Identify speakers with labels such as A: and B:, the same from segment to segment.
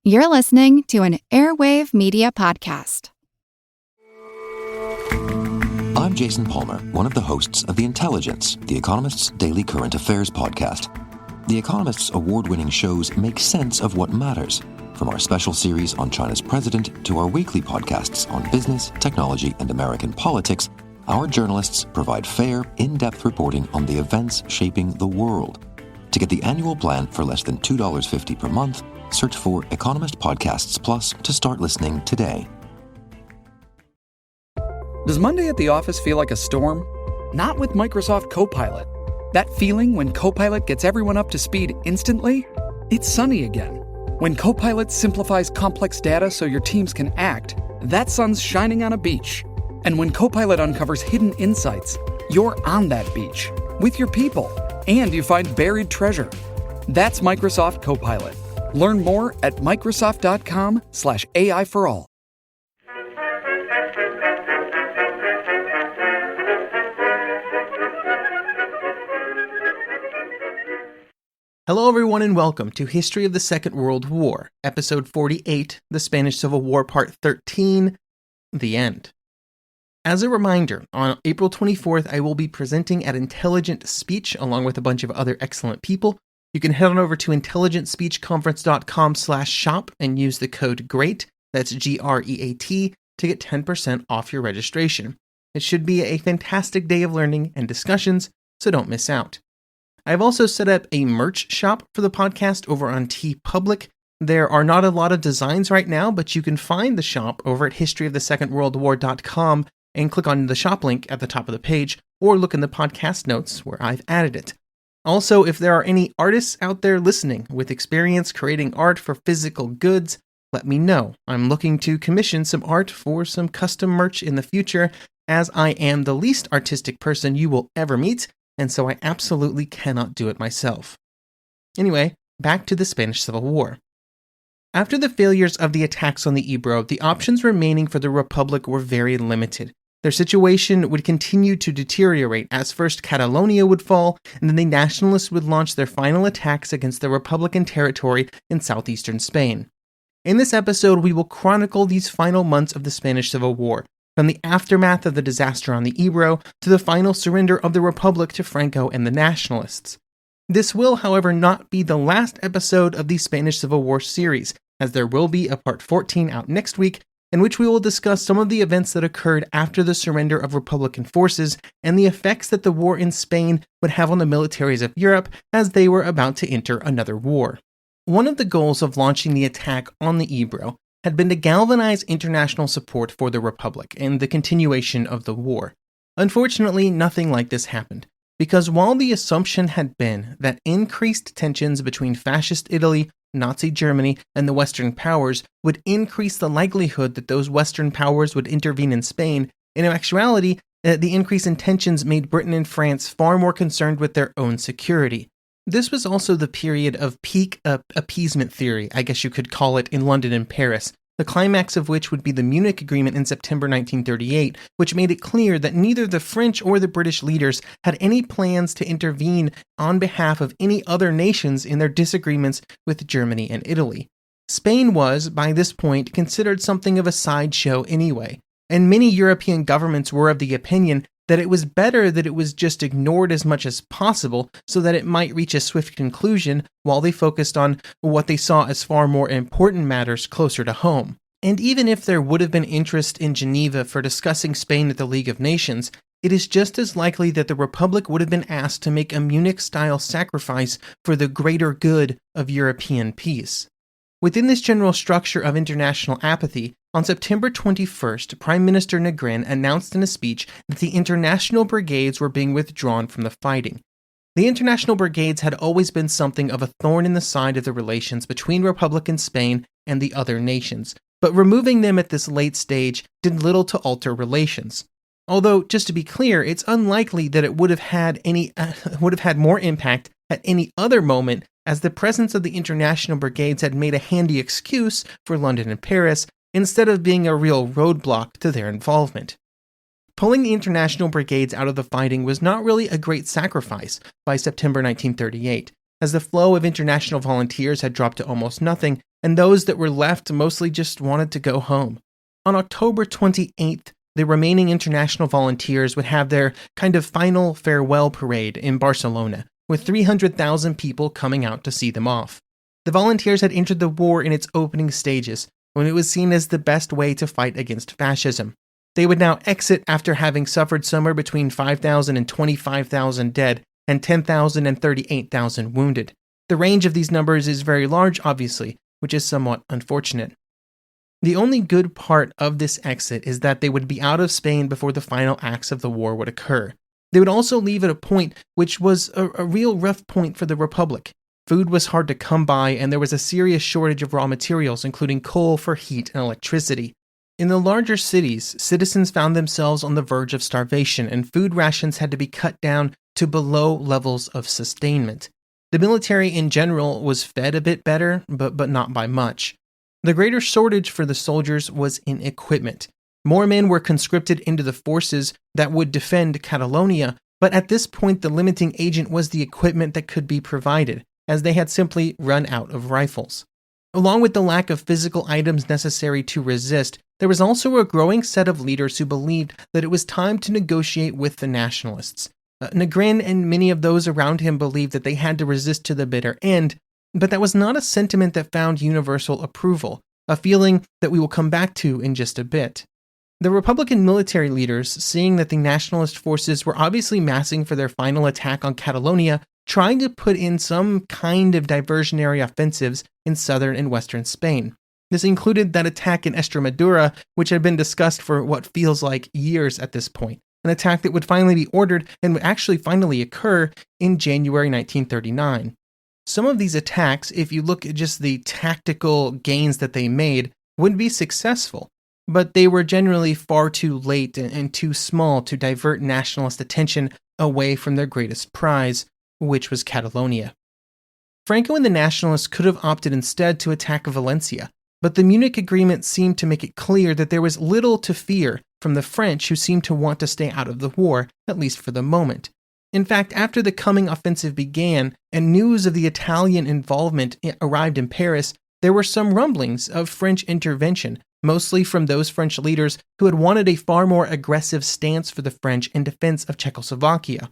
A: You're listening to an Airwave Media Podcast.
B: I'm Jason Palmer, one of the hosts of The Intelligence, The Economist's daily current affairs podcast. The Economist's award-winning shows make sense of what matters, from our special series on China's president to our weekly podcasts on business, technology, and American politics. Our journalists provide fair, in-depth reporting on the events shaping the world. To get the annual plan for less than $2.50 per month, search for Economist Podcasts Plus to start listening today.
C: Does Monday at the office feel like a storm? Not with Microsoft Copilot. That feeling when Copilot gets everyone up to speed instantly? It's sunny again. When Copilot simplifies complex data so your teams can act, that sun's shining on a beach. And when Copilot uncovers hidden insights, you're on that beach with your people, and you find buried treasure. That's Microsoft Copilot. Learn more at Microsoft.com/AI for all.
D: Hello everyone and welcome to History of the Second World War, Episode 48, The Spanish Civil War, Part 13, The End. As a reminder, on April 24th, I will be presenting at Intelligent Speech along with a bunch of other excellent people. You can head on over to intelligentspeechconference.com/shop and use the code GREAT, that's GREAT, to get 10% off your registration. It should be a fantastic day of learning and discussions, so don't miss out. I've also set up a merch shop for the podcast over on TeePublic. There are not a lot of designs right now, but you can find the shop over at historyofthesecondworldwar.com and click on the shop link at the top of the page, or look in the podcast notes where I've added it. Also, if there are any artists out there listening with experience creating art for physical goods, let me know. I'm looking to commission some art for some custom merch in the future, as I am the least artistic person you will ever meet, and so I absolutely cannot do it myself. Anyway, back to the Spanish Civil War. After the failures of the attacks on the Ebro, the options remaining for the Republic were very limited. Their situation would continue to deteriorate as first Catalonia would fall, and then the nationalists would launch their final attacks against the Republican territory in southeastern Spain. In this episode, we will chronicle these final months of the Spanish Civil War, from the aftermath of the disaster on the Ebro to the final surrender of the Republic to Franco and the nationalists. This will, however, not be the last episode of the Spanish Civil War series, as there will be a Part 14 out next week, in which we will discuss some of the events that occurred after the surrender of Republican forces and the effects that the war in Spain would have on the militaries of Europe as they were about to enter another war. One of the goals of launching the attack on the Ebro had been to galvanize international support for the Republic and the continuation of the war. Unfortunately, nothing like this happened, because while the assumption had been that increased tensions between fascist Italy, Nazi Germany, and the Western powers would increase the likelihood that those Western powers would intervene in Spain, in actuality, the increase in tensions made Britain and France far more concerned with their own security. This was also the period of peak appeasement theory, I guess you could call it, in London and Paris, the climax of which would be the Munich Agreement in September 1938, which made it clear that neither the French or the British leaders had any plans to intervene on behalf of any other nations in their disagreements with Germany and Italy. Spain was, by this point, considered something of a sideshow anyway, and many European governments were of the opinion that it was better that it was just ignored as much as possible so that it might reach a swift conclusion while they focused on what they saw as far more important matters closer to home. And even if there would have been interest in Geneva for discussing Spain at the League of Nations, it is just as likely that the Republic would have been asked to make a Munich-style sacrifice for the greater good of European peace. Within this general structure of international apathy, on September 21st, Prime Minister Negrin announced in a speech that the international brigades were being withdrawn from the fighting. The international brigades had always been something of a thorn in the side of the relations between Republican Spain and the other nations, but removing them at this late stage did little to alter relations. Although, just to be clear, it's unlikely that it would have had more impact at any other moment, as the presence of the international brigades had made a handy excuse for London and Paris, instead of being a real roadblock to their involvement. Pulling the international brigades out of the fighting was not really a great sacrifice by September 1938, as the flow of international volunteers had dropped to almost nothing, and those that were left mostly just wanted to go home. On October 28th, the remaining international volunteers would have their kind of final farewell parade in Barcelona, with 300,000 people coming out to see them off. The volunteers had entered the war in its opening stages, when it was seen as the best way to fight against fascism. They would now exit after having suffered somewhere between 5,000 and 25,000 dead and 10,000 and 38,000 wounded. The range of these numbers is very large, obviously, which is somewhat unfortunate. The only good part of this exit is that they would be out of Spain before the final acts of the war would occur. They would also leave at a point which was a real rough point for the Republic. Food was hard to come by, and there was a serious shortage of raw materials, including coal for heat and electricity. In the larger cities, citizens found themselves on the verge of starvation, and food rations had to be cut down to below levels of sustainment. The military in general was fed a bit better, but not by much. The greater shortage for the soldiers was in equipment. More men were conscripted into the forces that would defend Catalonia, but at this point the limiting agent was the equipment that could be provided, as they had simply run out of rifles. Along with the lack of physical items necessary to resist, there was also a growing set of leaders who believed that it was time to negotiate with the nationalists. Negrin and many of those around him believed that they had to resist to the bitter end, but that was not a sentiment that found universal approval, a feeling that we will come back to in just a bit. The Republican military leaders, seeing that the nationalist forces were obviously massing for their final attack on Catalonia, trying to put in some kind of diversionary offensives in southern and western Spain. This included that attack in Extremadura, which had been discussed for what feels like years at this point, an attack that would finally be ordered and would actually finally occur in January 1939. Some of these attacks, if you look at just the tactical gains that they made, would be successful, but they were generally far too late and too small to divert nationalist attention away from their greatest prize, which was Catalonia. Franco and the nationalists could have opted instead to attack Valencia, but the Munich Agreement seemed to make it clear that there was little to fear from the French, who seemed to want to stay out of the war, at least for the moment. In fact, after the coming offensive began and news of the Italian involvement arrived in Paris, there were some rumblings of French intervention, mostly from those French leaders who had wanted a far more aggressive stance for the French in defense of Czechoslovakia.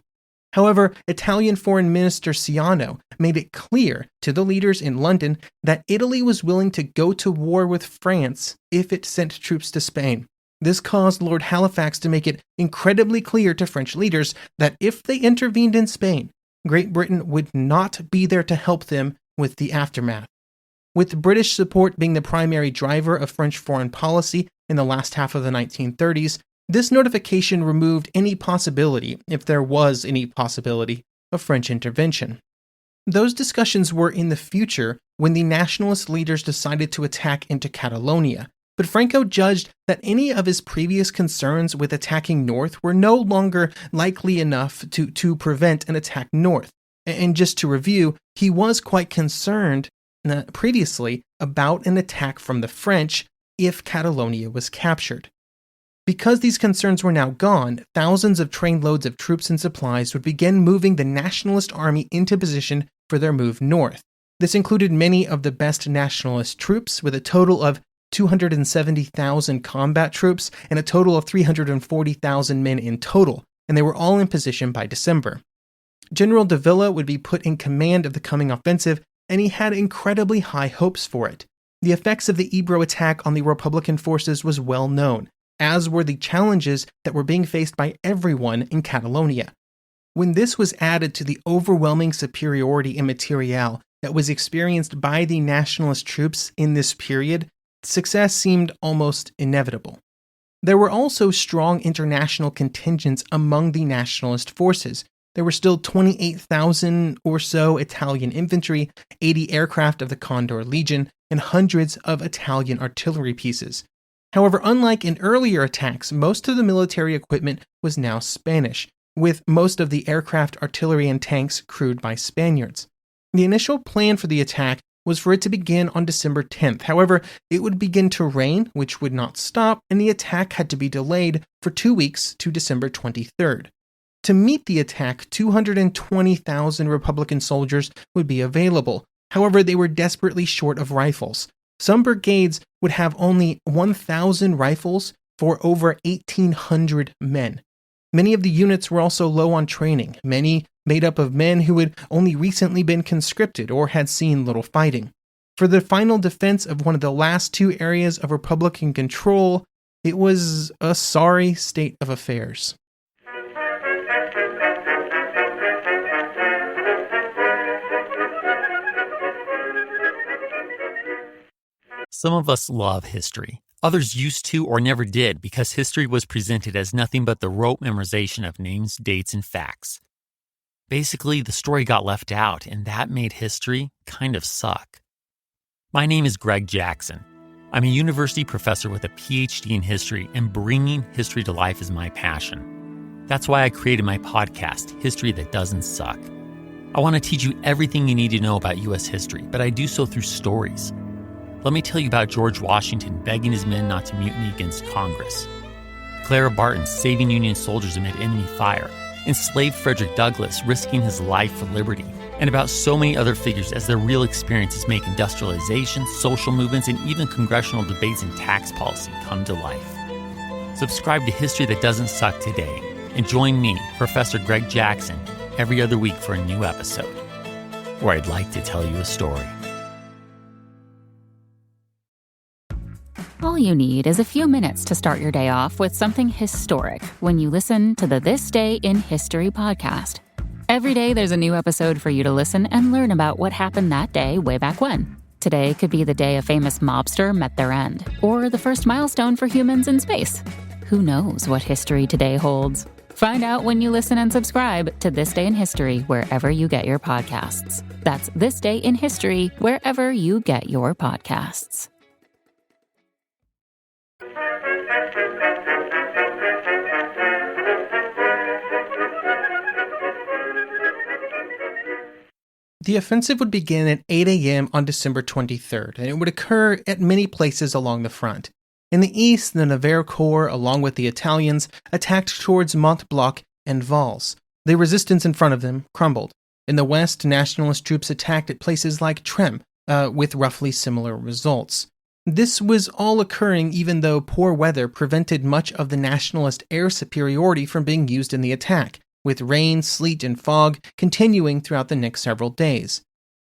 D: However, Italian Foreign Minister Ciano made it clear to the leaders in London that Italy was willing to go to war with France if it sent troops to Spain. This caused Lord Halifax to make it incredibly clear to French leaders that if they intervened in Spain, Great Britain would not be there to help them with the aftermath. With British support being the primary driver of French foreign policy in the last half of the 1930s, this notification removed any possibility, if there was any possibility, of French intervention. Those discussions were in the future when the nationalist leaders decided to attack into Catalonia, but Franco judged that any of his previous concerns with attacking north were no longer likely enough to prevent an attack north. And just to review, he was quite concerned previously about an attack from the French if Catalonia was captured. Because these concerns were now gone, thousands of trainloads of troops and supplies would begin moving the nationalist army into position for their move north. This included many of the best nationalist troops, with a total of 270,000 combat troops and a total of 340,000 men in total, and they were all in position by December. General Davila would be put in command of the coming offensive, and he had incredibly high hopes for it. The effects of the Ebro attack on the Republican forces was well known, as were the challenges that were being faced by everyone in Catalonia. When this was added to the overwhelming superiority in materiel that was experienced by the nationalist troops in this period, success seemed almost inevitable. There were also strong international contingents among the nationalist forces. There were still 28,000 or so Italian infantry, 80 aircraft of the Condor Legion, and hundreds of Italian artillery pieces. However, unlike in earlier attacks, most of the military equipment was now Spanish, with most of the aircraft, artillery, and tanks crewed by Spaniards. The initial plan for the attack was for it to begin on December 10th. However, it would begin to rain, which would not stop, and the attack had to be delayed for 2 weeks to December 23rd. To meet the attack, 220,000 Republican soldiers would be available. However, they were desperately short of rifles. Some brigades would have only 1,000 rifles for over 1,800 men. Many of the units were also low on training, many made up of men who had only recently been conscripted or had seen little fighting. For the final defense of one of the last two areas of Republican control, it was a sorry state of affairs.
E: Some of us love history. Others used to or never did because history was presented as nothing but the rote memorization of names, dates, and facts. Basically, the story got left out, and that made history kind of suck. My name is Greg Jackson. I'm a university professor with a PhD in history, and bringing history to life is my passion. That's why I created my podcast, History That Doesn't Suck. I want to teach you everything you need to know about U.S. history, but I do so through stories. Let me tell you about George Washington begging his men not to mutiny against Congress, Clara Barton saving Union soldiers amid enemy fire, enslaved Frederick Douglass risking his life for liberty, and about so many other figures as their real experiences make industrialization, social movements, and even congressional debates and tax policy come to life. Subscribe to History That Doesn't Suck today, and join me, Professor Greg Jackson, every other week for a new episode, where I'd like to tell you a story.
F: All you need is a few minutes to start your day off with something historic when you listen to the This Day in History podcast. Every day there's a new episode for you to listen and learn about what happened that day way back when. Today could be the day a famous mobster met their end, or the first milestone for humans in space. Who knows what history today holds? Find out when you listen and subscribe to This Day in History wherever you get your podcasts. That's This Day in History wherever you get your podcasts.
D: The offensive would begin at 8 a.m. on December 23rd, and it would occur at many places along the front. In the east, the Navarre Corps, along with the Italians, attacked towards Montblanc and Vals. The resistance in front of them crumbled. In the west, nationalist troops attacked at places like Treme, with roughly similar results. This was all occurring even though poor weather prevented much of the nationalist air superiority from being used in the attack, with rain, sleet, and fog continuing throughout the next several days.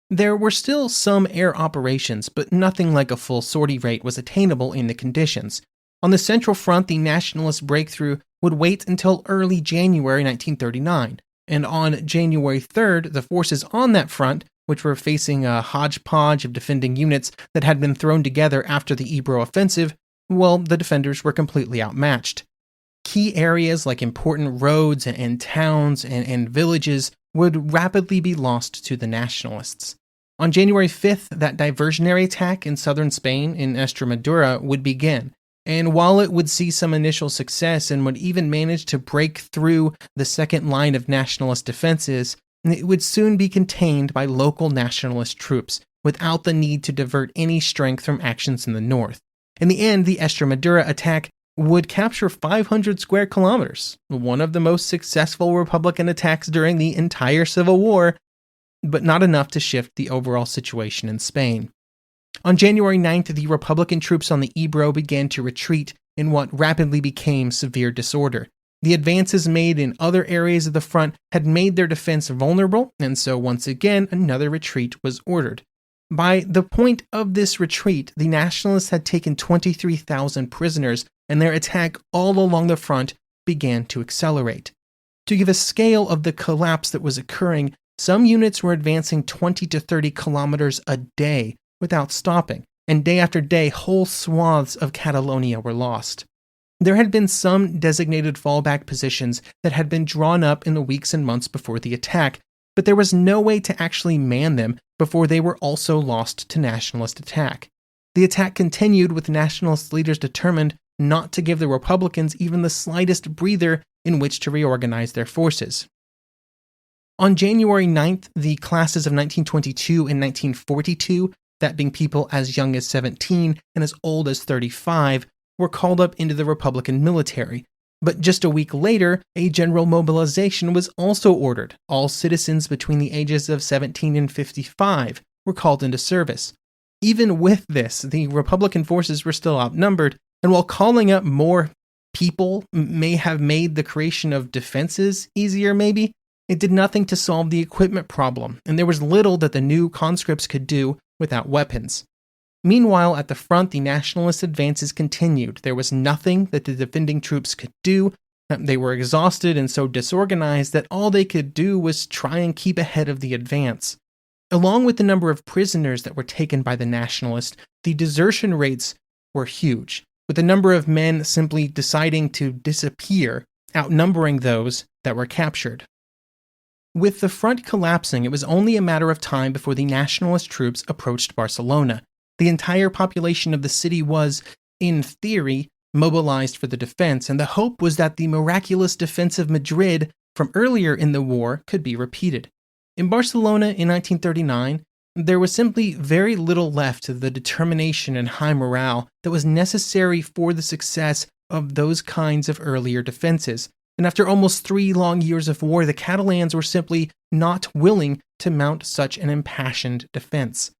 D: There were still some air operations, but nothing like a full sortie rate was attainable in the conditions. On the Central Front, the nationalist breakthrough would wait until early January 1939, and on January 3rd, the forces on that front, which were facing a hodgepodge of defending units that had been thrown together after the Ebro offensive, well, the defenders were completely outmatched. Key areas like important roads and towns and villages would rapidly be lost to the nationalists. On January 5th, that diversionary attack in southern Spain in Estremadura would begin, and while it would see some initial success and would even manage to break through the second line of nationalist defenses, it would soon be contained by local nationalist troops without the need to divert any strength from actions in the north. In the end, the Estremadura attack would capture 500 square kilometers, one of the most successful Republican attacks during the entire Civil War, but not enough to shift the overall situation in Spain. On January 9th, the Republican troops on the Ebro began to retreat in what rapidly became severe disorder. The advances made in other areas of the front had made their defense vulnerable, and so once again, another retreat was ordered. By the point of this retreat, the nationalists had taken 23,000 prisoners, and their attack all along the front began to accelerate. To give a scale of the collapse that was occurring, some units were advancing 20 to 30 kilometers a day without stopping, and day after day, whole swaths of Catalonia were lost. There had been some designated fallback positions that had been drawn up in the weeks and months before the attack, but there was no way to actually man them before they were also lost to nationalist attack. The attack continued with nationalist leaders determined not to give the Republicans even the slightest breather in which to reorganize their forces. On January 9th, the classes of 1922 and 1942, that being people as young as 17 and as old as 35, were called up into the Republican military, But just a week later, a general mobilization was also ordered. All citizens between the ages of 17 and 55 were called into service. Even with this, the Republican forces were still outnumbered, and while calling up more people may have made the creation of defenses easier maybe, it did nothing to solve the equipment problem, and there was little that the new conscripts could do without weapons. Meanwhile, at the front, the nationalist advances continued. There was nothing that the defending troops could do. They were exhausted and so disorganized that all they could do was try and keep ahead of the advance. Along with the number of prisoners that were taken by the nationalists, the desertion rates were huge, with the number of men simply deciding to disappear, outnumbering those that were captured. With the front collapsing, it was only a matter of time before the nationalist troops approached Barcelona. The entire population of the city was, in theory, mobilized for the defense, and the hope was that the miraculous defense of Madrid from earlier in the war could be repeated. In Barcelona in 1939, there was simply very little left of the determination and high morale that was necessary for the success of those kinds of earlier defenses. And after almost 3 long years of war, the Catalans were simply not willing to mount such an impassioned defense.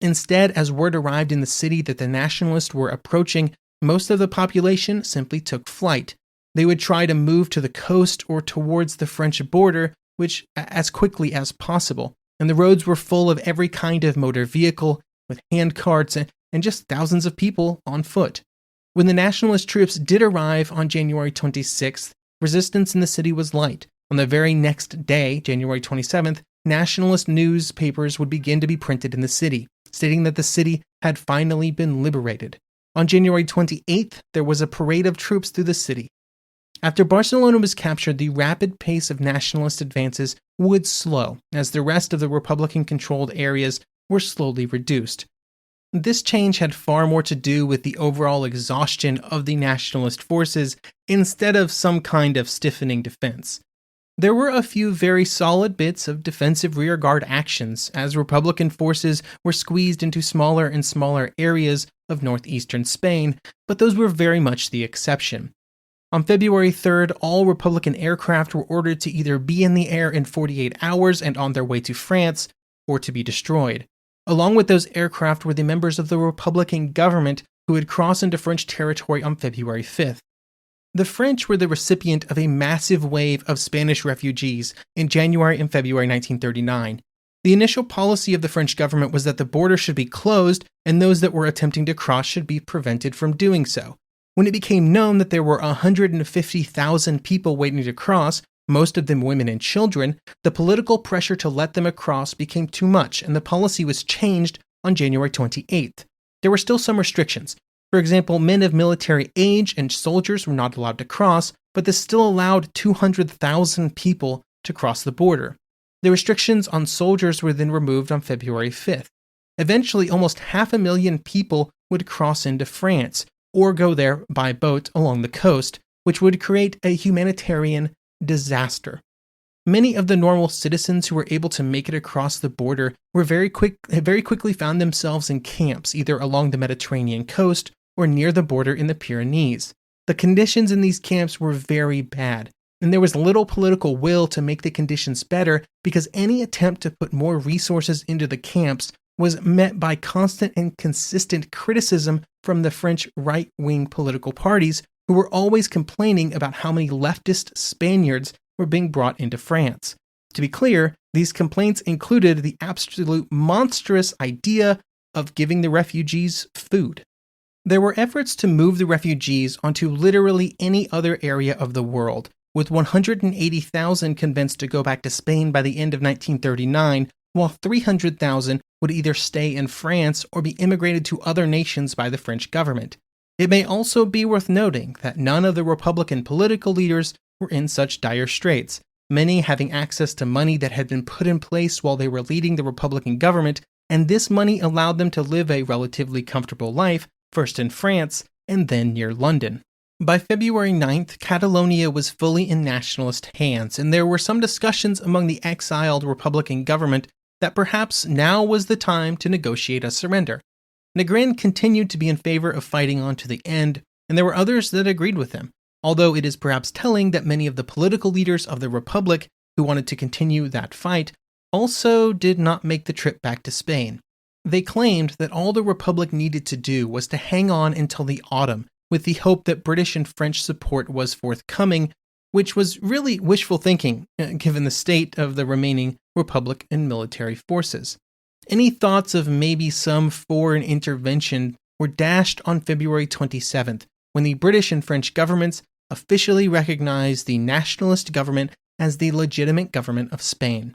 D: Instead, as word arrived in the city that the nationalists were approaching, most of the population simply took flight. They would try to move to the coast or towards the French border, which as quickly as possible. And the roads were full of every kind of motor vehicle, with hand carts and just thousands of people on foot. When the nationalist troops did arrive on January 26th, resistance in the city was light. On the very next day, January 27th, nationalist newspapers would begin to be printed in the city, stating that the city had finally been liberated. On January 28th, there was a parade of troops through the city. After Barcelona was captured, the rapid pace of nationalist advances would slow, as the rest of the Republican-controlled areas were slowly reduced. This change had far more to do with the overall exhaustion of the nationalist forces instead of some kind of stiffening defense. There were a few very solid bits of defensive rearguard actions as Republican forces were squeezed into smaller and smaller areas of northeastern Spain, but those were very much the exception. On February 3rd, all Republican aircraft were ordered to either be in the air in 48 hours and on their way to France, or to be destroyed. Along with those aircraft were the members of the Republican government who had crossed into French territory on February 5th. The French were the recipient of a massive wave of Spanish refugees in January and February 1939. The initial policy of the French government was that the border should be closed and those that were attempting to cross should be prevented from doing so. When it became known that there were 150,000 people waiting to cross, most of them women and children, the political pressure to let them across became too much, and the policy was changed on January 28th. There were still some restrictions. For example, men of military age and soldiers were not allowed to cross, but this still allowed 200,000 people to cross the border. The restrictions on soldiers were then removed on February 5th. Eventually, almost 500,000 people would cross into France, or go there by boat along the coast, which would create a humanitarian disaster. Many of the normal citizens who were able to make it across the border were very quickly found themselves in camps, either along the Mediterranean coast or near the border in the Pyrenees. The conditions in these camps were very bad, and there was little political will to make the conditions better because any attempt to put more resources into the camps was met by constant and consistent criticism from the French right-wing political parties who were always complaining about how many leftist Spaniards were being brought into France. To be clear, these complaints included the absolute monstrous idea of giving the refugees food. There were efforts to move the refugees onto literally any other area of the world, with 180,000 convinced to go back to Spain by the end of 1939, while 300,000 would either stay in France or be immigrated to other nations by the French government. It may also be worth noting that none of the Republican political leaders were in such dire straits, many having access to money that had been put in place while they were leading the Republican government, and this money allowed them to live a relatively comfortable life, first in France and then near London. By February 9th, Catalonia was fully in nationalist hands, and there were some discussions among the exiled Republican government that perhaps now was the time to negotiate a surrender. Negrin continued to be in favor of fighting on to the end, and there were others that agreed with him. although it is perhaps telling that many of the political leaders of the Republic who wanted to continue that fight also did not make the trip back to Spain. They claimed that all the Republic needed to do was to hang on until the autumn, with the hope that British and French support was forthcoming, which was really wishful thinking, given the state of the remaining Republican military forces. Any thoughts of maybe some foreign intervention were dashed on February 27th, when the British and French governments officially recognized the nationalist government as the legitimate government of Spain.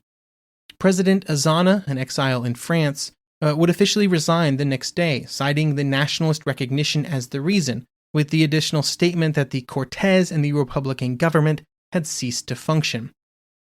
D: President Azana, an exile in France, would officially resign the next day, citing the nationalist recognition as the reason, with the additional statement that the Cortes and the Republican government had ceased to function.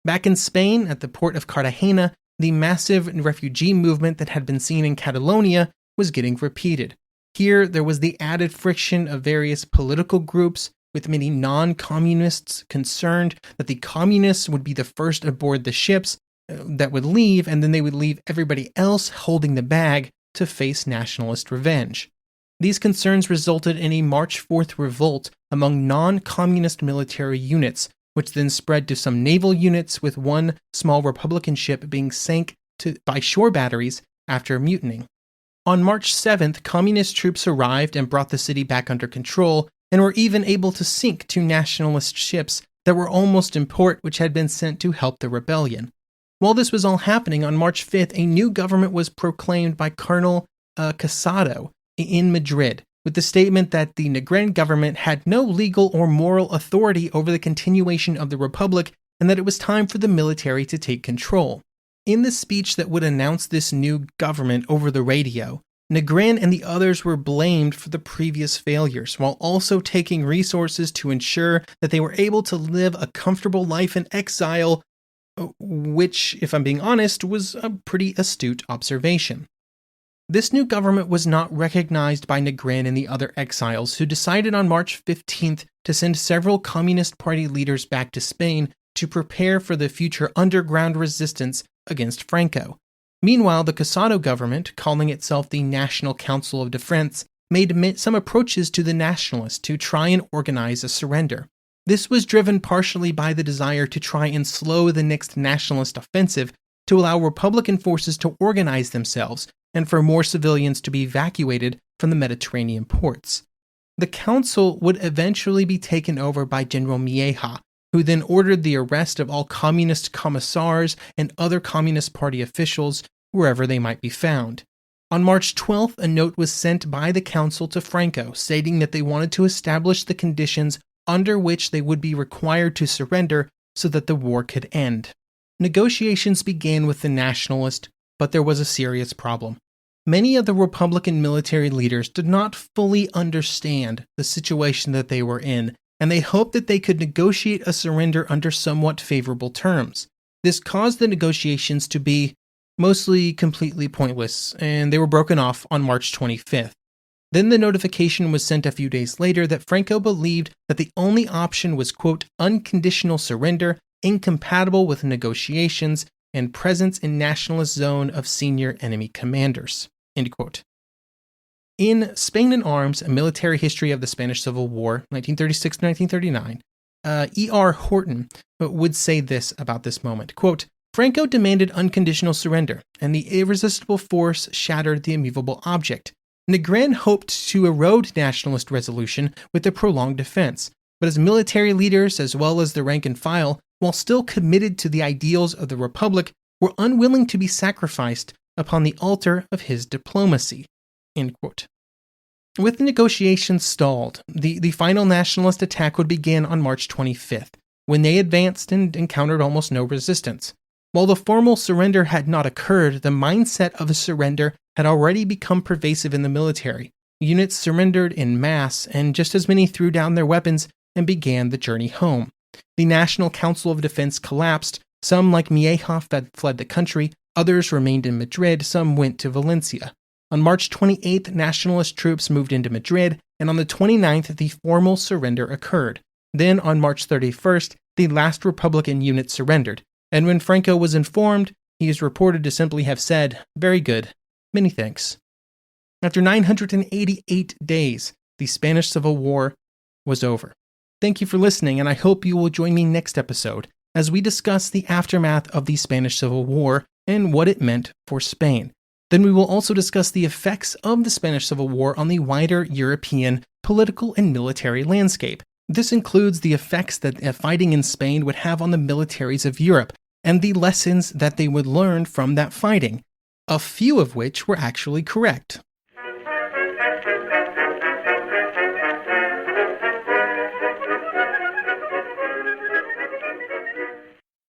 D: Back in Spain, at the port of Cartagena, the massive refugee movement that had been seen in Catalonia was getting repeated. Here, there was the added friction of various political groups, with many non-communists concerned that the communists would be the first aboard the ships that would leave, and then they would leave everybody else holding the bag to face nationalist revenge. These concerns resulted in a March 4th revolt among non-communist military units, which then spread to some naval units, with one small Republican ship being sank by shore batteries after mutinying. On March 7th, communist troops arrived and brought the city back under control, and were even able to sink two nationalist ships that were almost in port, which had been sent to help the rebellion. While this was all happening, on March 5th, a new government was proclaimed by Colonel Casado in Madrid, with the statement that the Negrin government had no legal or moral authority over the continuation of the Republic, and that it was time for the military to take control. In the speech that would announce this new government over the radio, Negrin and the others were blamed for the previous failures, while also taking resources to ensure that they were able to live a comfortable life in exile, which, if I'm being honest, was a pretty astute observation. This new government was not recognized by Negrin and the other exiles, who decided on March 15th to send several Communist Party leaders back to Spain to prepare for the future underground resistance against Franco. Meanwhile, the Casado government, calling itself the National Council of Defense, made some approaches to the nationalists to try and organize a surrender. This was driven partially by the desire to try and slow the next nationalist offensive to allow Republican forces to organize themselves and for more civilians to be evacuated from the Mediterranean ports. The council would eventually be taken over by General Mieja, who then ordered the arrest of all communist commissars and other Communist Party officials wherever they might be found. On March 12th, a note was sent by the council to Franco stating that they wanted to establish the conditions under which they would be required to surrender so that the war could end. Negotiations began with the nationalists, but there was a serious problem. Many of the Republican military leaders did not fully understand the situation that they were in, and they hoped that they could negotiate a surrender under somewhat favorable terms. This caused the negotiations to be mostly completely pointless, and they were broken off on March 25th. Then the notification was sent a few days later that Franco believed that the only option was, quote, unconditional surrender, incompatible with negotiations, and presence in nationalist zone of senior enemy commanders, end quote. In Spain in Arms, A Military History of the Spanish Civil War, 1936 to 1939, E.R. Horton would say this about this moment, quote, Franco demanded unconditional surrender, and the irresistible force shattered the immovable object. Negrin hoped to erode nationalist resolution with a prolonged defense, but as military leaders, as well as the rank and file, while still committed to the ideals of the Republic, were unwilling to be sacrificed upon the altar of his diplomacy. End quote. With the negotiations stalled, the final nationalist attack would begin on March 25th, when they advanced and encountered almost no resistance. While the formal surrender had not occurred, the mindset of a surrender had already become pervasive in the military. Units surrendered en masse, and just as many threw down their weapons and began the journey home. The National Council of Defense collapsed. Some, like Mieja, fled the country. Others remained in Madrid. Some went to Valencia. On March 28th, nationalist troops moved into Madrid, and on the 29th, the formal surrender occurred. Then, on March 31st, the last Republican unit surrendered, and when Franco was informed, he is reported to simply have said, "Very good. Many thanks." After 988 days, the Spanish Civil War was over. Thank you for listening, and I hope you will join me next episode as we discuss the aftermath of the Spanish Civil War and what it meant for Spain. Then we will also discuss the effects of the Spanish Civil War on the wider European political and military landscape. This includes the effects that fighting in Spain would have on the militaries of Europe and the lessons that they would learn from that fighting, a few of which were actually correct.